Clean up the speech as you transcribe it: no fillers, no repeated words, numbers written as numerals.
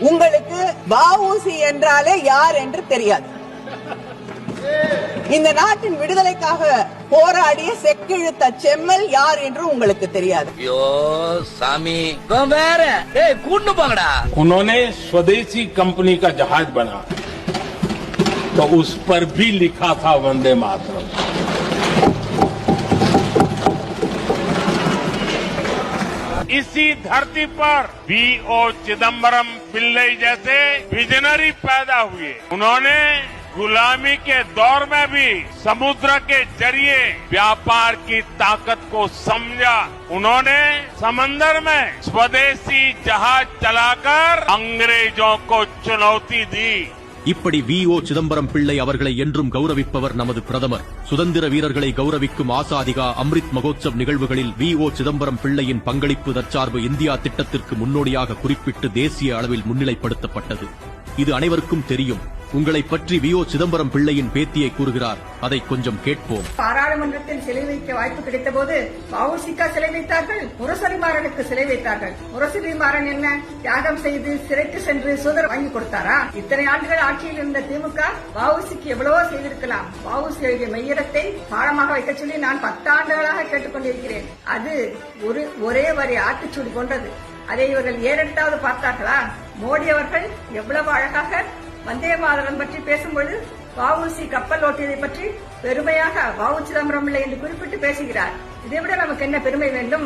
உங்களுக்கு வ.உ.சி என்றாலே யார் என்று தெரியாது. இந்த நாட்டின் விடுதலைக்காக போராடிய செக்கிழுத்த செம்மல் யார் என்று உங்களுக்கு தெரியாது. ஐயோ சாமி வேற கூட்டு போங்கடா. उन्होंने स्वदेशी कंपनी का जहाज बना तो उस पर भी लिखा था वंदे मातरम. इसी धरती पर V.O. चिदम्बरम पिल्लई जैसे विजनरी पैदा हुए. उन्होंने गुलामी के दौर में भी समुद्र के जरिए व्यापार की ताकत को समझा. उन्होंने समंदर में स्वदेशी जहाज चलाकर अंग्रेजों को चुनौती दी. இப்படி V.O. சிதம்பரம் பிள்ளை அவர்களை என்றும் கௌரவிப்பவர் நமது பிரதமர். சுதந்திர வீரர்களை கௌரவிக்கும் ஆசாதிகா அம்ரித் மகோத்சவ் நிகழ்வுகளில் V.O. சிதம்பரம் பிள்ளையின் பங்களிப்பு தற்சார்பு இந்தியா திட்டத்திற்கு முன்னோடியாக குறிப்பிட்டு தேசிய அளவில் முன்னிலைப்படுத்தப்பட்டது. இது அனைவருக்கும் தெரியும். உங்களை பற்றி V.O. சிதம்பரம் பிள்ளையின் பேத்தியை கூறுகிறார். அதை கொஞ்சம் கேட்போம். பாராளுமன்றத்தில் சிலை வைக்க வாய்ப்பு கிடைத்த போது வ.உ.சி.க்கு சிலை வைத்தார்கள், முரசொலிமாறனுக்கு சிலை வைத்தார்கள். முரசொலிமாறன் என்ன தியாகம் செய்து சிறைக்கு சென்று சுதந்திரம் வாங்கி கொடுத்தாரா? இத்தனை ஆண்டுகள் ஆட்சியில் இருந்த திமுக வ.உ.சி.க்கு எவ்வளவோ செய்திருக்கலாம். வ.உ.சி. எழுதிய மெய்யரத்தை பாடமாக வைக்க சொல்லி நான் 10 ஆண்டுகளாக கேட்டுக்கொண்டிருக்கிறேன். அது ஒரே வரி ஆட்டுச்சூடி போன்றது. அதை இவர்கள் ஏறெடுத்தாவது பார்த்தார்களா? மோடி அவர்கள் எவ்வளவு அழகாக வந்தே மாதரம் பற்றி பேசும்பொழுது வ.உ.சி. கப்பல் ஓட்டியதை பற்றி பெருமையாக வ.உ. சிதம்பரம் பிள்ளை என்று குறிப்பிட்டு பேசுகிறார். இதைவிட நமக்கு என்ன பெருமை வேண்டும்?